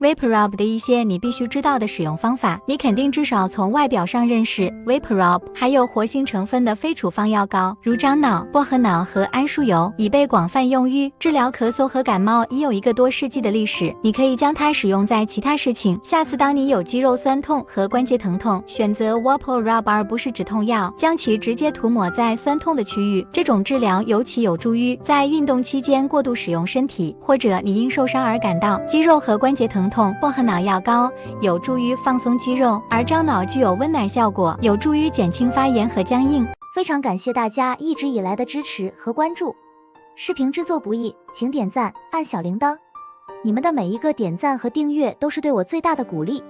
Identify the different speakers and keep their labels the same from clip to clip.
Speaker 1: Vaporub 的一些你必须知道的使用方法，你肯定至少从外表上认识 Vaporub， 还有活性成分的非处方药膏，如樟脑、薄荷脑和桉树油，已被广泛用于治疗咳嗽和感冒，已有一个多世纪的历史。你可以将它使用在其他事情。下次当你有肌肉酸痛和关节疼痛，选择 Vaporub 而不是止痛药，将其直接涂抹在酸痛的区域。这种治疗尤其有助于在运动期间过度使用身体，或者你因受伤而感到肌肉和关节疼痛。薄荷脑药膏有助于放松肌肉，而樟脑具有温暖效果，有助于减轻发炎和僵硬。
Speaker 2: 非常感谢大家一直以来的支持和关注。视频制作不易，请点赞，按小铃铛。你们的每一个点赞和订阅都是对我最大的鼓励，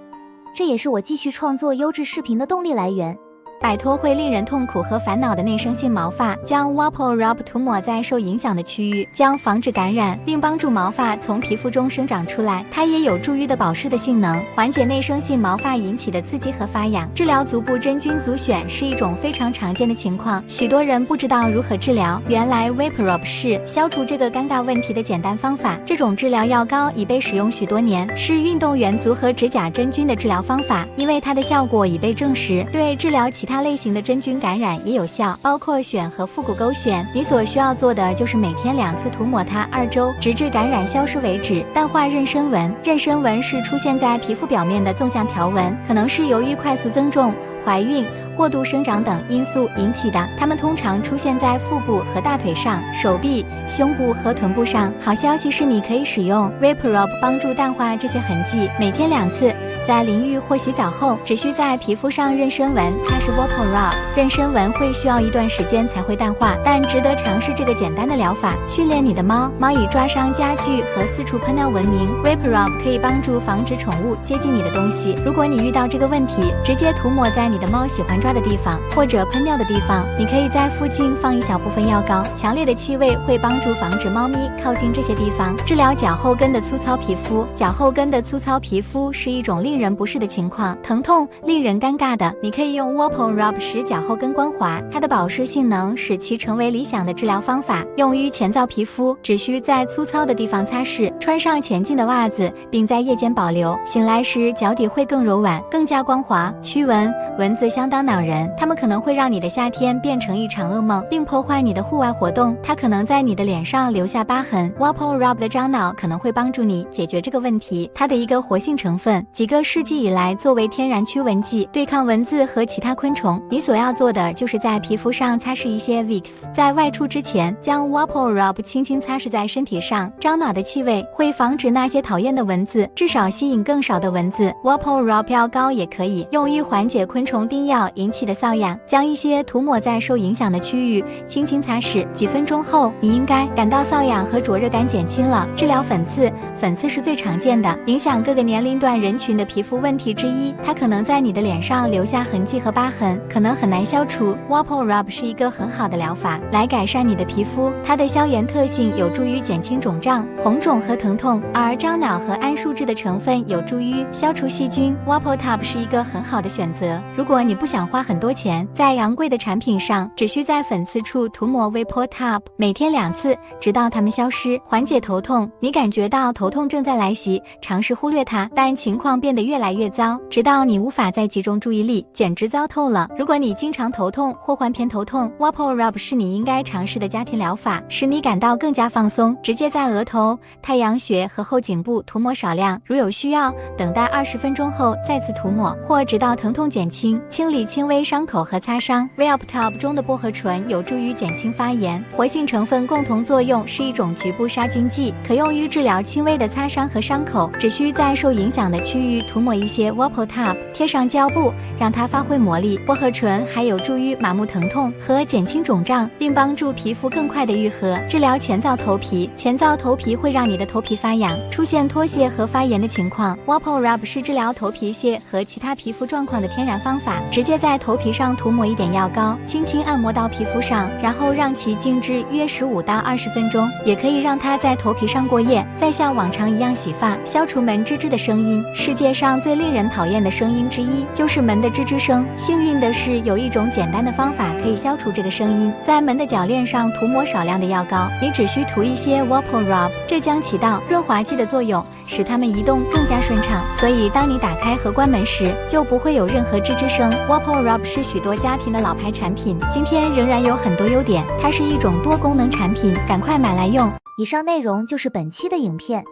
Speaker 2: 这也是我继续创作优质视频的动力来源。
Speaker 1: 摆脱会令人痛苦和烦恼的内生性毛发，将 Vaporub 涂抹在受影响的区域，将防止感染，并帮助毛发从皮肤中生长出来。它也有助于的保湿的性能，缓解内生性毛发引起的刺激和发痒。治疗足部真菌足癣是一种非常常见的情况，许多人不知道如何治疗。原来 Vaporub 是消除这个尴尬问题的简单方法。这种治疗药膏已被使用许多年，是运动员足和指甲真菌的治疗方法，因为它的效果已被证实，对治疗其他类型的真菌感染也有效，包括癣和腹股沟癣。你所需要做的就是每天2次涂抹它2周，直至感染消失为止。淡化妊娠纹，妊娠纹是出现在皮肤表面的纵向条纹，可能是由于快速增重、怀孕、过度生长等因素引起的，它们通常出现在腹部和大腿上、手臂、胸部和臀部上。好消息是，你可以使用 Vaporub 帮助淡化这些痕迹，每天2次。在淋浴或洗澡后，只需在皮肤上妊娠纹擦拭 Vaporub。妊娠纹会需要一段时间才会淡化，但值得尝试这个简单的疗法。训练你的猫，猫以抓伤家具和四处喷尿闻名。Vaporub 可以帮助防止宠物接近你的东西。如果你遇到这个问题，直接涂抹在你的猫喜欢抓的地方或者喷尿的地方。你可以在附近放一小部分药膏，强烈的气味会帮助防止猫咪靠近这些地方。治疗脚后跟的粗糙皮肤。脚后跟的粗糙皮肤是一种令人不适的情况，疼痛令人尴尬的。你可以用 Vaporub 使脚后跟光滑，它的保湿性能使其成为理想的治疗方法。用于前燥皮肤，只需在粗糙的地方擦拭，穿上前进的袜子，并在夜间保留。醒来时脚底会更柔软，更加光滑。驱蚊，蚊子相当恼人，它们可能会让你的夏天变成一场噩梦，并破坏你的户外活动。它可能在你的脸上留下疤痕。Vaporub 的樟脑可能会帮助你解决这个问题。它的一个活性成分，几个世纪以来作为天然驱蚊剂，对抗蚊子和其他昆虫。你所要做的就是在皮肤上擦拭一些 Vicks， 在外出之前将 Vaporub 轻轻擦拭在身体上。樟脑的气味会防止那些讨厌的蚊子，至少吸引更少的蚊子。Vaporub 药膏也可以用于缓解昆虫叮咬引起的瘙痒，将一些涂抹在受影响的区域，轻轻擦拭。几分钟后，你应该感到瘙痒和灼热感减轻了。治疗粉刺，粉刺是最常见的影响各个年龄段人群的皮肤问题之一，它可能在你的脸上留下痕迹和疤痕，可能很难消除。Vaporub 是一个很好的疗法，来改善你的皮肤。它的消炎特性有助于减轻肿胀、红肿和疼痛，而樟脑和桉树脂的成分有助于消除细菌。Vaporub 是一个很好的选择。如果你不想花很多钱在昂贵的产品上，只需在粉刺处涂抹 Vaporub， 每天2次，直到它们消失。缓解头痛，你感觉到头痛正在来袭，尝试忽略它，但情况变得越来越糟，直到你无法再集中注意力，简直糟透了。如果你经常头痛或患偏头痛， Vaporub 是你应该尝试的家庭疗法，使你感到更加放松。直接在额头、太阳穴和后颈部涂抹少量，如有需要，等待20分钟后再次涂抹，或直到疼痛减轻。清理轻微伤口和擦伤。Vaporub 中的薄荷醇有助于减轻发炎。活性成分共同作用是一种局部杀菌剂，可用于治疗轻微的擦伤和伤口。只需在受影响的区域涂抹一些 Vaporub， 贴上胶布，让它发挥魔力。薄荷醇还有助于麻木疼痛和减轻肿胀，并帮助皮肤更快的愈合。治疗前燥头皮。前燥头皮会让你的头皮发痒，出现脱屑和发炎的情况。Vaporub 是治疗头皮屑和其他皮肤状况的天然方法。直接在头皮上涂抹一点药膏，轻轻按摩到皮肤上，然后让其静置约15到20分钟。也可以让它在头皮上过夜，再像往常一样洗发，消除门吱吱的声音。世界上最令人讨厌的声音之一就是门的吱吱声。幸运的是，有一种简单的方法可以消除这个声音。在门的铰链上涂抹少量的药膏，你只需涂一些 Vaporub， 这将起到润滑剂的作用，使它们移动更加顺畅。所以当你打开和关门时，就不会有任何吱吱声。Wappo Rub 是许多家庭的老牌产品，今天仍然有很多优点。它是一种多功能产品，赶快买来用。
Speaker 2: 以上内容就是本期的影片。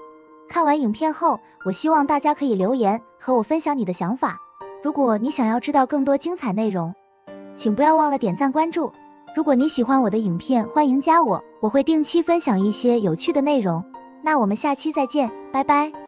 Speaker 2: 看完影片后，我希望大家可以留言和我分享你的想法。如果你想要知道更多精彩内容，请不要忘了点赞关注。如果你喜欢我的影片，欢迎加我，我会定期分享一些有趣的内容。那我们下期再见，拜拜。